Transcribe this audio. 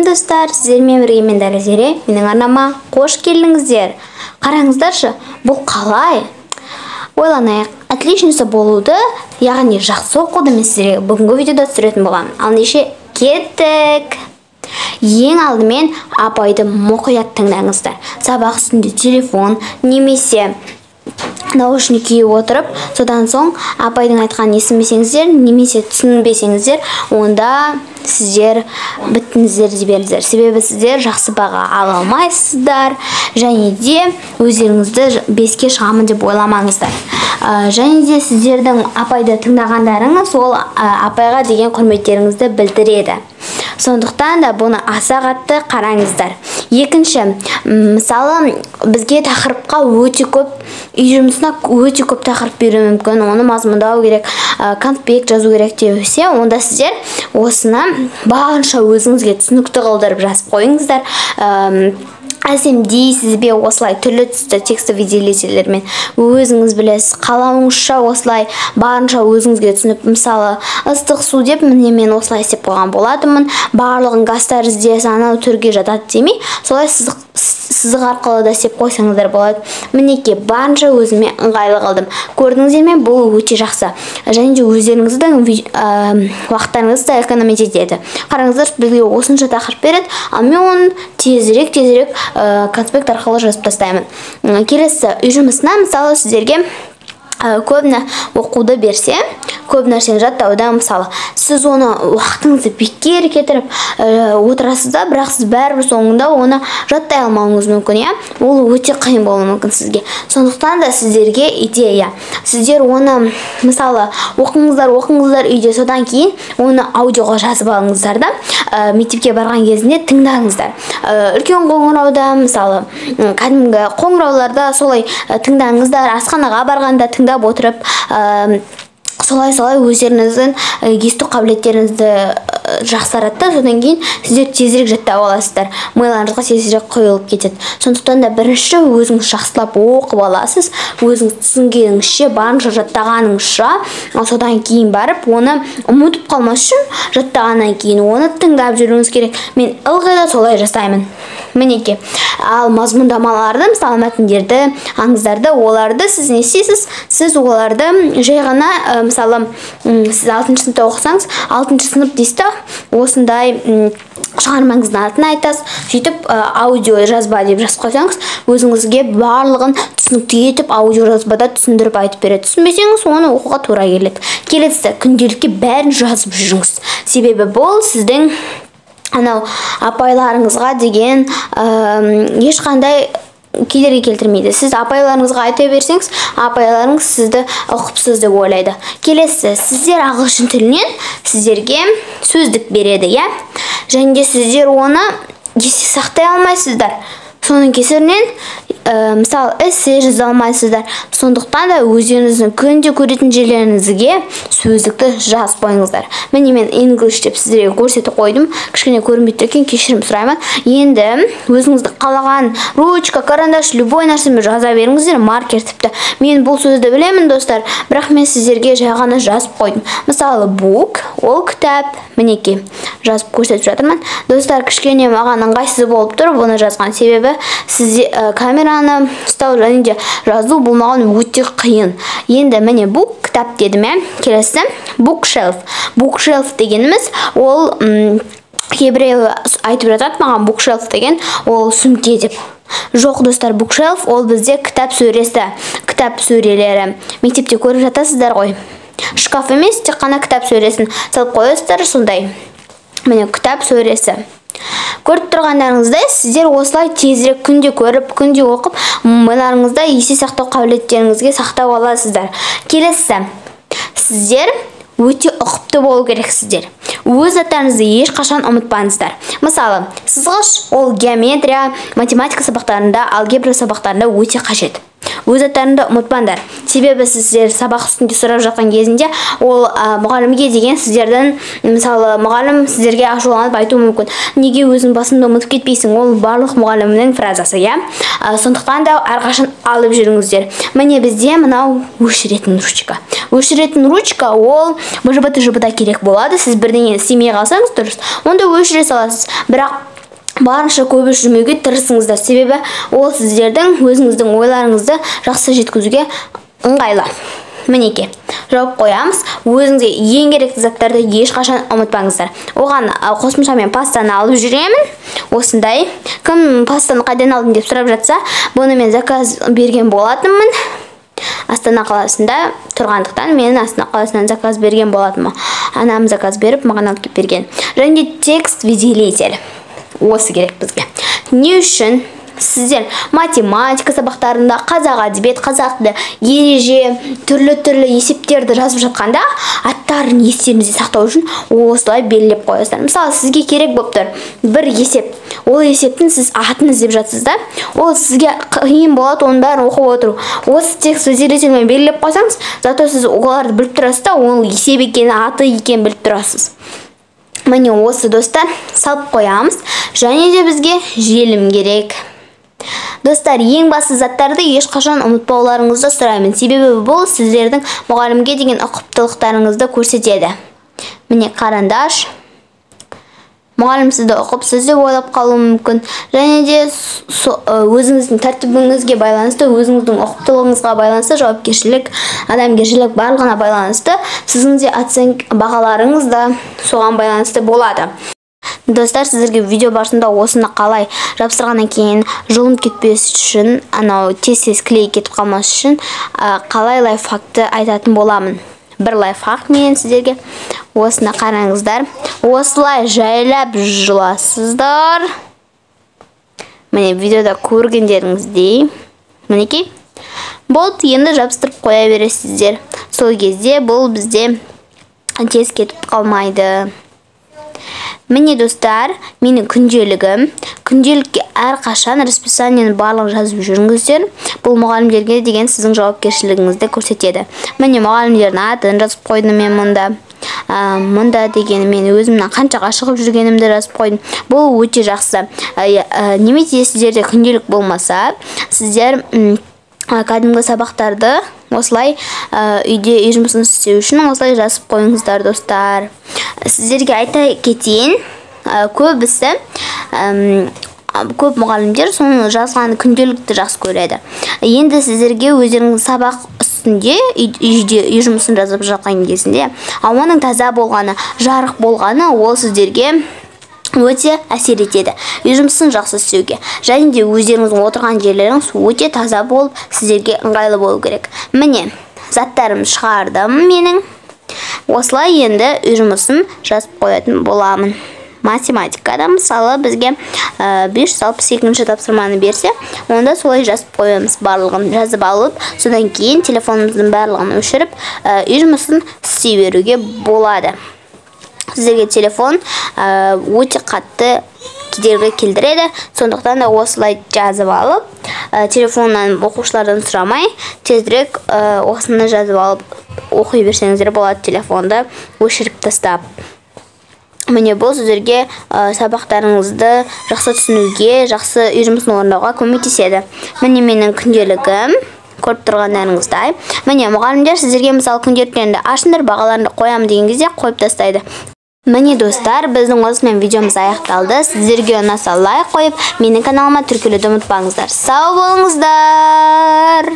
достар, сіздермен бірге мен Дәрежере, менің арнама қош келдіңіздер. Қараңыздаршы, бұл қалай? Ойланайық, отличница болуды, яғни жақсы оқуды мен сіздерге бүгінгі видеода түсіретін боламын. Ал неше кеттік. Ең алдымен апайды мұқият тыңдаңыздар. Сабақ үстінде телефон немесе наушник киіп отырып, содан соң апайдың айтқанын естімесеңіздер, немесе түсінбесеңіздер, онда сіздер біттіңіздер деп беріңіздер. Себебі сіздер жақсы баға ала алмайсыздар, және де өздеріңізді 5-ке шығамын деп ойламаңыздар. Және де сіздердің апайды тыңдағандарыңыз ол апайға деген құрметтеріңізді білдіреді. Сондықтан да бұны аса қатты қараңыздар. Екінші, мысалы бізге тақырыпқа өте көп, үй жұмысына өте көп тақырып беруі мүмкін, оны мазмұндау керек, конспект жазу керек десе, онда сіздер осыны барынша өзіңізге түсінікті қылдырып жазып қойыңыздар. Әсемдейсіз бе осылай түрлі түсті тексті видеолетелермен өзіңіз білесіз, қалауыңызша осылай барынша өзіңізге түсініп, мысалы ыстық су деп мен осылай істеп қойған болатынмын, барлығын гастар іздесе анау түрге жатады демей, солай сызық арқылы да істеп қойсаңыздар болады. Мінекей барынша өзіме ыңғайлы қылдым. Көрдіңіздер ме, бұл өте жақсы. Және де өздеріңіздің уақыттарыңызды экономить етеді. Қараңыздар, бізге осынша тақырып береді, ал мен оны тезірек конспект арқылы жазып тастаймын. Келесі үй жұмысына, мысалы сіздерге көбіне оқуды берсе, көп нәрсені жаттауда, мысалы сіз оны уақытыңызды бекер кетіріп отырасыз да, бірақ сіз бәрібір соңында оны жаттай алмауыңыз мүмкін, ол өте қиын болуы мүмкін сізге. Сондықтан да сіздерге идея, сіздер оны мысалы оқыңыздар үйде, содан кейін оны аудиоға жазып алыңыздар да, мектепке барған кезінде тыңдаңыздар. Үлкен қоңырауда, мысалы кәдімгі қоңырауларда солай тыңдаңыздар, асханаға барғанда тыңдап отырып, солай өздеріңіздің есту қабілеттеріңізді жақсаратты, содан кейін сіздер тезірек жаттап аласыздар, миыңызға тезірек құйылып кетеді. Сондықтан да бірінші өзіңіз жақсылап оқып аласыз, өзіңіз түсінгеніңізше, барынша жаттағаныңызша, содан кейін барып оны ұмытып қалмас үшін жаттағаннан кейін оны тыңдап жүруіңіз керек. Мен ылғи да солай жасаймын. Мінекей, ал мазмұндамаларды, мысалы мәтіндерді, аңыздарды, оларды сіз не істейсіз? Сіз оларды жай ғана, мысалы сіз 6-шы сыныпта оқысаңыз, 6-шы сынып дейсіз, осындай шығармаңыздың атын айтасыз, сөйтіп аудио жазба деп жазып қойсаңыз, өзіңізге барлығын түсінікті етіп аудио жазбада түсіндіріп айтып береді. Түсінбесеңіз, оны оқуға тура келеді. Келесі, күнделікке бәрін жазып жүріңіз. Себебі бұл сіздің анау апайларыңызға деген ешқандай кедергі келтірмейді. Сіз апайларыңызға айта берсеңіз, апайларыңыз сізді ұқыпсыз деп ойлайды. Келесі, сіздер ағылшын тілінен сіздерге сөздік береді, және де сіздер оны есте сақтай алмайсыздар. Соның кесірінен мысалы эссе жаза алмайсыздар. Сондықтан да өздеріңіздің күнде көретін жерлеріңізге сөздікті жазып қойыңыздар. Міне мен English деп сіздерге көрсетіп қойдым. Кішкене көрінбейді екен, кешірім сұраймын. Енді өзіңізді қалаған ручка, карандаш, любой нәрсемен жаза беріңіздер, маркер тіпті. Мен бұл сөзді білемін, достар, бірақ мен сіздерге жай ғана жазып қойдым. Мысалы book, ол кітап. Мінекей жазып көрсетіп жатырмын. Достар, кішкене маған ыңғайсыз болып тұр бұны жазған, себебі сізде камераны ұстау және де жазу бұл маған өте қиын. Енді міне book, кітап дедім, келесі bookshelf. Bookshelf дегеніміз ол кейбіреу айтып жатады маған, bookshelf деген ол сүмке деп. Жоқ, достар, bookshelf ол бізде кітап сөресі, кітап сөрелері. Мектепте көріп жатасыздар ғой. Шкаф емес, тек қана кітап сөресін салып қойасыздар, сондай. Міне кітап сөресі. Көріп тұрғандарыңыздай, сіздер осылай тезірек күнде көріп, күнде оқып, миыңызда есте сақтау қабілеттеріңізге сақтап аласыздар. Келесі, сіздер өте ұқыпты болу керексіздер. Өз заттарыңызды ешқашан ұмытпаңыздар. Мысалы, сызғыш ол геометрия, математика сабақтарында, алгебра сабақтарында өте қажет. Өз заттарыңды ұмытпаңдар. Себебі сіздер сабақ үстінде сұрап жатқан кезінде ол мұғалімге деген сіздердің, мысалы, мұғалім сіздерге ашуланып айтуы мүмкін. Неге өзің басыңды ұмытып кетпейсің? Ол барлық мұғалімнің фразасы, сондықтан да әрқашан алып жүріңіздер. Міне бізде мынау өшіретін ручка. Өшіретін ручка ол жыбыта керек болады. Сіз бірдеңені істемей қалсаңыз дұрыс, онда өшіре саласыз. Бірақ барынша көп жүрмеуге тырысыңыздар, себебі ол сіздердің өзіңіздің ойларыңызды жақсы жеткізуге ыңғайлы. Мінеке, жауап қоямыз. Өзіңізге ең керекті заттарды ешқашан ұмытпаңыздар. Оған қосымшамен пастаны алып жүремін. Осындай. Кім пастаны қайдан алдың деп сұрап жатса, бұны мен заказ берген болатынмын. Астана қаласында тұрғандықтан мен Астана қаласынан заказ берген болатынмын. Анам заказ беріп, маған алып келіп берген. Және текст выделитель. Осы керек бізге. Не үшін? Сіздер математика сабақтарында қазақ әдебиет, қазақ тілі, ереже, түрлі есептерді жазып жатқанда аттарын естеріңізде сақтау үшін осылай белгілеп қоясыздар. Мысалы, сізге керек болып тұр бір есеп. Ол есептің сіз атын іздеп жатсыз да, ол сізге қиын болады, оның бәрін оқып отыру. Осы текст выделительмен белгілеп қойсаңыз, зато сіз оларды біліп тұрасыз да, ол есеп екені, аты екенін біліп тұрасыз. Міне осы достар, салып қоямыз. Және де бізге желім керек. Достар, ең басты заттарды ешқашан ұмытпауларыңызды сұраймын. Себебі бұл сіздердің мұғалімге деген ұқыптылықтарыңызды көрсетеді. Міне қарандаш. Мұғалім сізді оқып, сізді ойлап қалуы мүмкін. Және де өзіңіздің тәртібіңізге байланысты, өзіңіздің ұқыптылығыңызға байланысты, жауапкершілік, адамгершілік барлығына байланысты, сіздің де оценка бағаларыңыз да соған байланысты болады. Достар, сіздерге видео барысында осыны қалай жапсырғаннан кейін жұлынып кетпес үшін, анау тез клей кетіп қалмас үшін қалай лайфхакты айтатын боламын. Бір лайфхак мен сіздерге осыны қараңыздар. Осылай жайлап жұласыздар. Міне видеода көргендеріңіздей. Мінекей. Болды, енді жабыстырып қоя бересіздер. Сол кезде бұл бізде тез кетіп қалмайды. Міне достар, менің күнделікке әрқашан расписаниені барлық жазып жүріңіздер. Бұл мұғалімдерге деген сіздің жауапкершілігіңізді көрсетеді. Міне мұғалімдердің атын жазып қойдым мен мұнда. Мұнда деген мен өзімнің қаншаға шығып жүргенімді жазып қойдым. Бұл өте жақсы. Немесе сіздерде күнделік болмаса, сіздер кәдімгі сабақтарды осылай үйде үй жұмысын істеу үшін осылай жазып қойыңыздар достар. Сіздерге айта кетейін, көп мұғалімдер соны жазған күнделікті жақсы көреді. Енді сіздерге өздеріңіз сабақ үстінде үйде үй жұмысын жазып жатқан кезінде ауаның таза болғаны, жарық болғаны ол сіздерге өте әсер етеді. Үй жұмысын жақсы істеуге. Және де өздеріңіздің отырған жерлеріңіз өте таза болып, сіздерге ыңғайлы болу керек. Міне, заттарым шығардым менің. Осылай енді үй жұмысын жазып қоятын боламын. Математикада мысалы бізге 562 тапсырманы берсе, онда солай жазып қоямыз, барлығын жазып алып, содан кейін телефонымыздың барлығын өшіріп, үй жұмысын істей беруге болады. Сіздерге телефон өте қатты кедергі келтіреді, сондықтан да осылай жазып алып, телефоннан оқушылардан сұрамай, тезірек осыны жазып алып оқи берсеңіздер болады, телефонды өшіріп тастап. Міне бұл сіздерге сабақтарыңызды жақсы түсінуге, жақсы үй жұмысын орындауға көмектеседі. Міне менің күнделігім. Көріп тұрғандарыңыздай. Міне мұғалімдер сіздерге мысалы күнделіктерді ашыңдар, бағаларыңды қоямын деген кезде қойып тастайды. Міне достар, біздің осымен видеомыз аяқталды. Сіздерге ұнаса лайк қойып, менің каналыма тіркелуді ұмытпаңыздар. Сау болыңыздар!